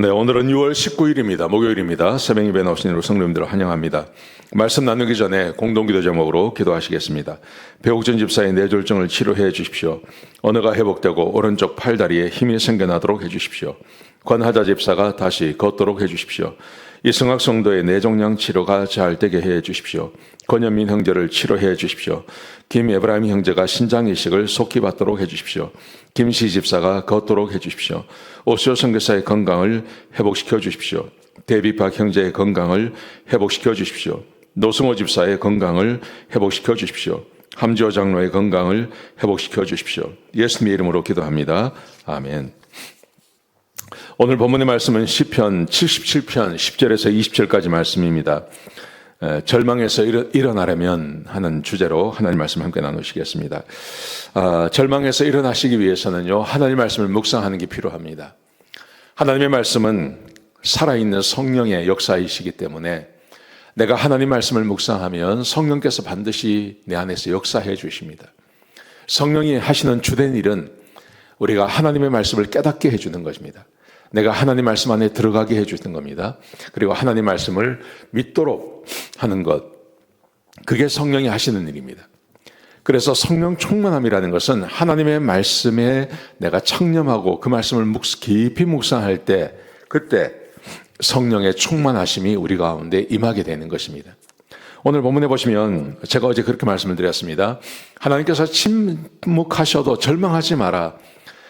네, 오늘은 6월 19일입니다. 목요일입니다. 새벽 예배 나오신 여러분 성도님들을 환영합니다. 말씀 나누기 전에 공동기도 제목으로 기도하시겠습니다. 배옥전 집사의 뇌졸중을 치료해 주십시오. 언어가 회복되고 오른쪽 팔다리에 힘이 생겨나도록 해 주십시오. 권하자 집사가 다시 걷도록 해 주십시오. 이승학 성도의 뇌종양 치료가 잘 되게 해 주십시오. 권현민 형제를 치료해 주십시오. 김에브라임 형제가 신장 이식을 속히 받도록 해 주십시오. 김시 집사가 걷도록 해 주십시오. 오시오 선교사의 건강을 회복시켜 주십시오. 데비박 형제의 건강을 회복시켜 주십시오. 노승호 집사의 건강을 회복시켜 주십시오. 함지호 장로의 건강을 회복시켜 주십시오. 예수님의 이름으로 기도합니다. 아멘. 오늘 본문의 말씀은 시편 77편 10절에서 20절까지 말씀입니다. 절망에서 일어나려면 하는 주제로 하나님 말씀 함께 나누시겠습니다. 절망에서 일어나시기 위해서는요, 하나님 말씀을 묵상하는 게 필요합니다. 하나님의 말씀은 살아있는 성령의 역사이시기 때문에 내가 하나님 말씀을 묵상하면 성령께서 반드시 내 안에서 역사해 주십니다. 성령이 하시는 주된 일은 우리가 하나님의 말씀을 깨닫게 해주는 것입니다. 내가 하나님 말씀 안에 들어가게 해주는 겁니다. 그리고 하나님 말씀을 믿도록 하는 것, 그게 성령이 하시는 일입니다. 그래서 성령 충만함이라는 것은 하나님의 말씀에 내가 창념하고 그 말씀을 깊이 묵상할 때, 그때 성령의 충만하심이 우리 가운데 임하게 되는 것입니다. 오늘 본문에 보시면 제가 어제 그렇게 말씀을 드렸습니다. 하나님께서 침묵하셔도 절망하지 마라.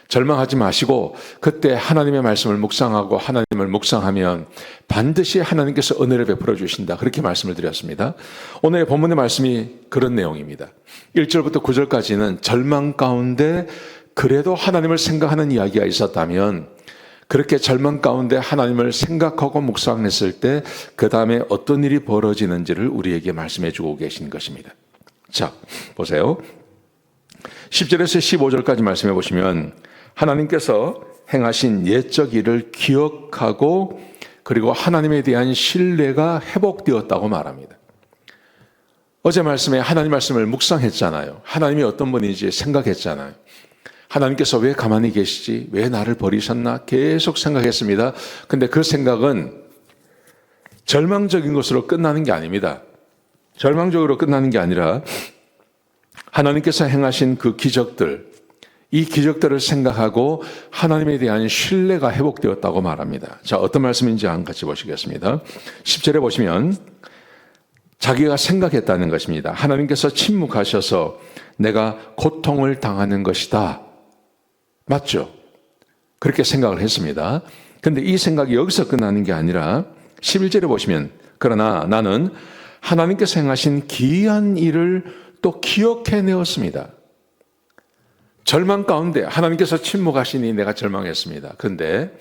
절망하지 마시고 그때 하나님의 말씀을 묵상하고 하나님을 묵상하면 반드시 하나님께서 은혜를 베풀어 주신다. 그렇게 말씀을 드렸습니다. 오늘의 본문의 말씀이 그런 내용입니다. 1절부터 9절까지는 절망 가운데 그래도 하나님을 생각하는 이야기가 있었다면, 그렇게 절망 가운데 하나님을 생각하고 묵상했을 때 그 다음에 어떤 일이 벌어지는지를 우리에게 말씀해 주고 계신 것입니다. 자, 보세요. 10절에서 15절까지 말씀해 보시면 하나님께서 행하신 옛적 일을 기억하고 그리고 하나님에 대한 신뢰가 회복되었다고 말합니다. 어제 말씀에 하나님 말씀을 묵상했잖아요. 하나님이 어떤 분인지 생각했잖아요. 하나님께서 왜 가만히 계시지? 왜 나를 버리셨나? 계속 생각했습니다. 근데 그 생각은 절망적인 것으로 끝나는 게 아닙니다. 절망적으로 끝나는 게 아니라 하나님께서 행하신 그 기적들, 이 기적들을 생각하고 하나님에 대한 신뢰가 회복되었다고 말합니다. 자, 어떤 말씀인지 같이 보시겠습니다. 10절에 보시면 자기가 생각했다는 것입니다. 하나님께서 침묵하셔서 내가 고통을 당하는 것이다. 맞죠? 그렇게 생각을 했습니다. 그런데 이 생각이 여기서 끝나는 게 아니라 11절에 보시면 그러나 나는 하나님께서 행하신 기이한 일을 또 기억해내었습니다. 절망 가운데 하나님께서 침묵하시니 내가 절망했습니다. 그런데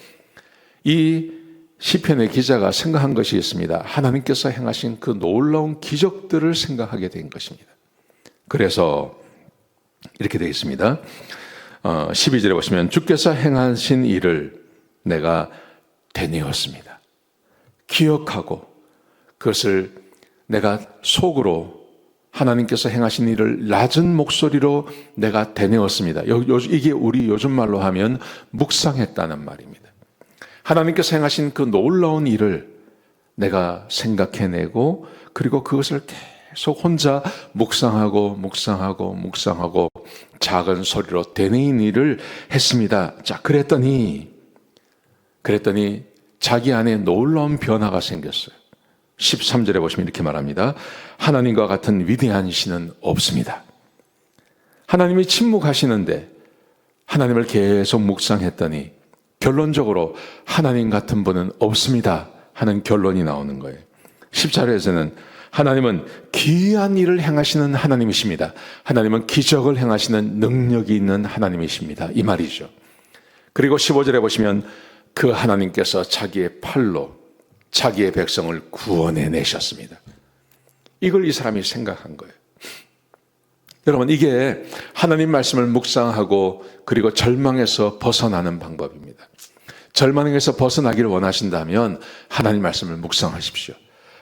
이 시편의 기자가 생각한 것이 있습니다. 하나님께서 행하신 그 놀라운 기적들을 생각하게 된 것입니다. 그래서 이렇게 되어 있습니다. 12절에 보시면 주께서 행하신 일을 내가 되뇌었습니다. 기억하고 그것을 내가 속으로 하나님께서 행하신 일을 낮은 목소리로 내가 되뇌었습니다. 이게 우리 요즘 말로 하면 묵상했다는 말입니다. 하나님께서 행하신 그 놀라운 일을 내가 생각해내고 그리고 그것을 계속 혼자 묵상하고 작은 소리로 되뇌인 일을 했습니다. 자, 그랬더니 자기 안에 놀라운 변화가 생겼어요. 13절에 보시면 이렇게 말합니다. 하나님과 같은 위대한 신은 없습니다. 하나님이 침묵하시는데 하나님을 계속 묵상했더니 결론적으로 하나님 같은 분은 없습니다 하는 결론이 나오는 거예요. 14절에서는 하나님은 기이한 일을 행하시는 하나님이십니다. 하나님은 기적을 행하시는 능력이 있는 하나님이십니다. 이 말이죠. 그리고 15절에 보시면 그 하나님께서 자기의 팔로 자기의 백성을 구원해내셨습니다. 이걸 이 사람이 생각한 거예요. 여러분, 이게 하나님 말씀을 묵상하고 그리고 절망에서 벗어나는 방법입니다. 절망에서 벗어나기를 원하신다면 하나님 말씀을 묵상하십시오.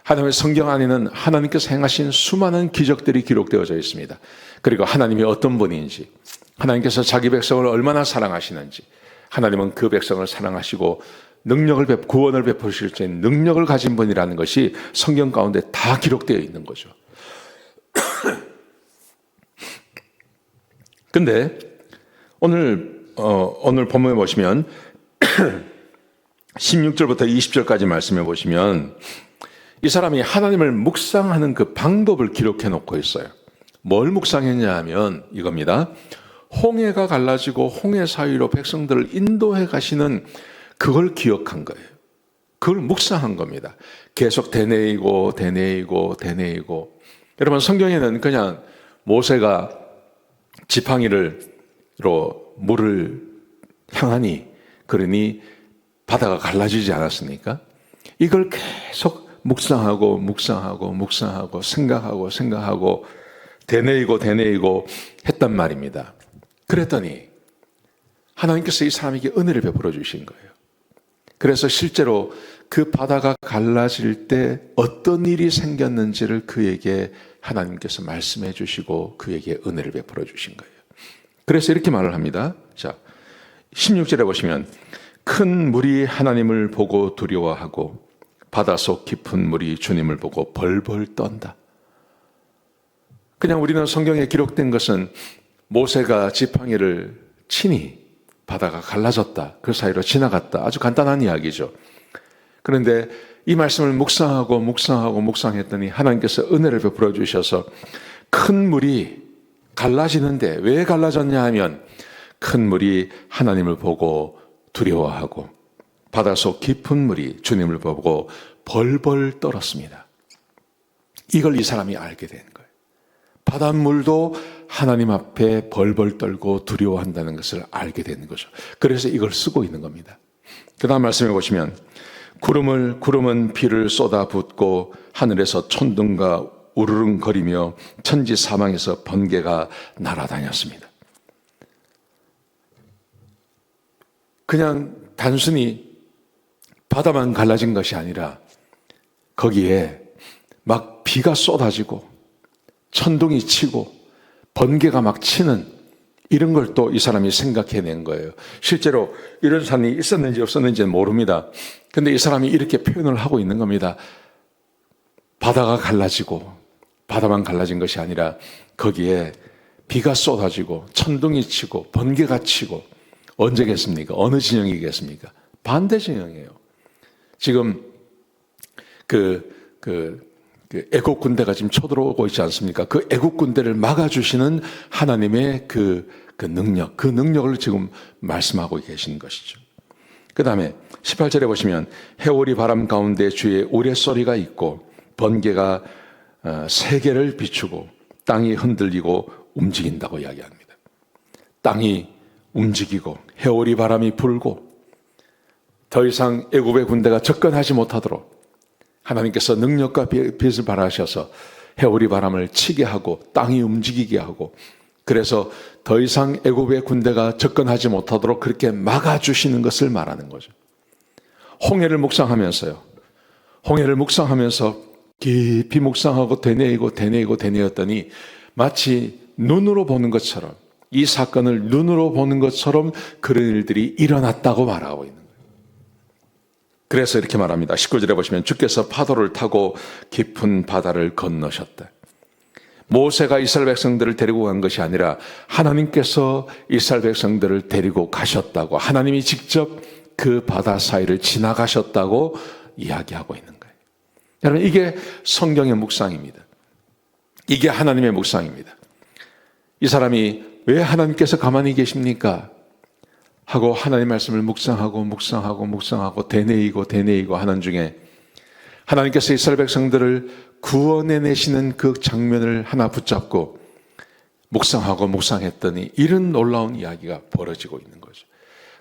하나님의 성경 안에는 하나님께서 행하신 수많은 기적들이 기록되어져 있습니다. 그리고 하나님이 어떤 분인지, 하나님께서 자기 백성을 얼마나 사랑하시는지, 하나님은 그 백성을 사랑하시고 구원을 베푸실 수 있는 능력을 가진 분이라는 것이 성경 가운데 다 기록되어 있는 거죠. 근데 오늘 본문에 보시면 16절부터 20절까지 말씀해 보시면 이 사람이 하나님을 묵상하는 그 방법을 기록해 놓고 있어요. 뭘 묵상했냐 하면 이겁니다. 홍해가 갈라지고 홍해 사이로 백성들을 인도해 가시는 그걸 기억한 거예요. 그걸 묵상한 겁니다. 계속 되뇌이고 여러분, 성경에는 그냥 모세가 지팡이로 물을 향하니 그러니 바다가 갈라지지 않았습니까? 이걸 계속 묵상하고 생각하고 되뇌이고 했단 말입니다. 그랬더니 하나님께서 이 사람에게 은혜를 베풀어 주신 거예요. 그래서 실제로 그 바다가 갈라질 때 어떤 일이 생겼는지를 그에게 하나님께서 말씀해 주시고 그에게 은혜를 베풀어 주신 거예요. 그래서 이렇게 말을 합니다. 자, 16절에 보시면 큰 물이 하나님을 보고 두려워하고 바닷속 깊은 물이 주님을 보고 벌벌 떤다. 그냥 우리는 성경에 기록된 것은 모세가 지팡이를 치니 바다가 갈라졌다. 그 사이로 지나갔다. 아주 간단한 이야기죠. 그런데 이 말씀을 묵상했더니 하나님께서 은혜를 베풀어 주셔서 큰 물이 갈라지는데 왜 갈라졌냐 하면 큰 물이 하나님을 보고 두려워하고 바닷속 깊은 물이 주님을 보고 벌벌 떨었습니다. 이걸 이 사람이 알게 된 거예요. 바닷물도 하나님 앞에 벌벌 떨고 두려워한다는 것을 알게 되는 거죠. 그래서 이걸 쓰고 있는 겁니다. 그 다음 말씀해 보시면 구름은 비를 쏟아붓고 하늘에서 천둥과 우르릉거리며 천지 사방에서 번개가 날아다녔습니다. 그냥 단순히 바다만 갈라진 것이 아니라 거기에 막 비가 쏟아지고 천둥이 치고 번개가 막 치는 이런 걸 또 이 사람이 생각해낸 거예요. 실제로 이런 산이 있었는지 없었는지는 모릅니다. 근데 이 사람이 이렇게 표현을 하고 있는 겁니다. 바다가 갈라지고 바다만 갈라진 것이 아니라 거기에 비가 쏟아지고 천둥이 치고 번개가 치고 언제겠습니까? 어느 진영이겠습니까? 반대 진영이에요. 지금 애국 군대가 지금 쳐들어오고 있지 않습니까? 그 애국 군대를 막아주시는 하나님의 그 능력을 지금 말씀하고 계신 것이죠. 그 다음에 18절에 보시면 해오리 바람 가운데 주의 우레소리가 있고 번개가 세계를 비추고 땅이 흔들리고 움직인다고 이야기합니다. 땅이 움직이고 해오리 바람이 불고 더 이상 애굽의 군대가 접근하지 못하도록 하나님께서 능력과 빛을 발하셔서 해오리 바람을 치게 하고 땅이 움직이게 하고 그래서 더 이상 애굽의 군대가 접근하지 못하도록 그렇게 막아주시는 것을 말하는 거죠. 홍해를 묵상하면서 깊이 묵상하고 되뇌었더니 마치 눈으로 보는 것처럼 이 사건을 눈으로 보는 것처럼 그런 일들이 일어났다고 말하고 있는 거예요. 그래서 이렇게 말합니다. 19절에 보시면 주께서 파도를 타고 깊은 바다를 건너셨다. 모세가 이스라엘 백성들을 데리고 간 것이 아니라 하나님께서 이스라엘 백성들을 데리고 가셨다고 하나님이 직접 그 바다 사이를 지나가셨다고 이야기하고 있는 거예요. 여러분, 이게 성경의 묵상입니다. 이게 하나님의 묵상입니다. 이 사람이 왜 하나님께서 가만히 계십니까? 하고 하나님 말씀을 묵상하고 되뇌이고 하는 중에 하나님께서 이스라엘 백성들을 구원해내시는 그 장면을 하나 붙잡고 묵상했더니 이런 놀라운 이야기가 벌어지고 있는 거죠.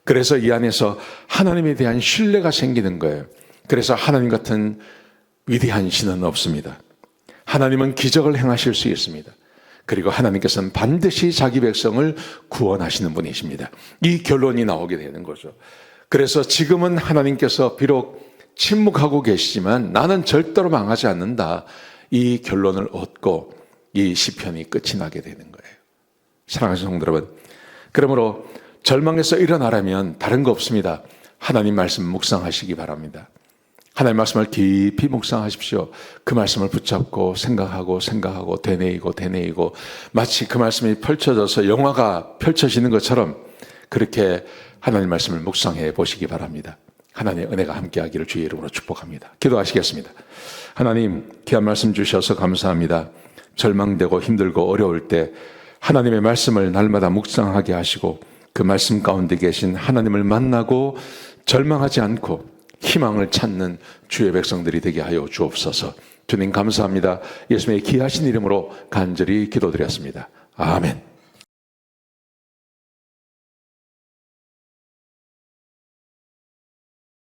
그래서 이 안에서 하나님에 대한 신뢰가 생기는 거예요. 그래서 하나님 같은 위대한 신은 없습니다. 하나님은 기적을 행하실 수 있습니다. 그리고 하나님께서는 반드시 자기 백성을 구원하시는 분이십니다. 이 결론이 나오게 되는 거죠. 그래서 지금은 하나님께서 비록 침묵하고 계시지만 나는 절대로 망하지 않는다. 이 결론을 얻고 이 시편이 끝이 나게 되는 거예요. 사랑하는 성도 여러분, 그러므로 절망에서 일어나려면 다른 거 없습니다. 하나님 말씀 묵상하시기 바랍니다. 하나님 말씀을 깊이 묵상하십시오. 그 말씀을 붙잡고 생각하고 되뇌이고 마치 그 말씀이 펼쳐져서 영화가 펼쳐지는 것처럼 그렇게 하나님 말씀을 묵상해 보시기 바랍니다. 하나님의 은혜가 함께하기를 주의 이름으로 축복합니다. 기도하시겠습니다. 하나님, 귀한 말씀 주셔서 감사합니다. 절망되고 힘들고 어려울 때 하나님의 말씀을 날마다 묵상하게 하시고 그 말씀 가운데 계신 하나님을 만나고 절망하지 않고 희망을 찾는 주의 백성들이 되게 하여 주옵소서. 주님 감사합니다. 예수님의 귀하신 이름으로 간절히 기도드렸습니다. 아멘.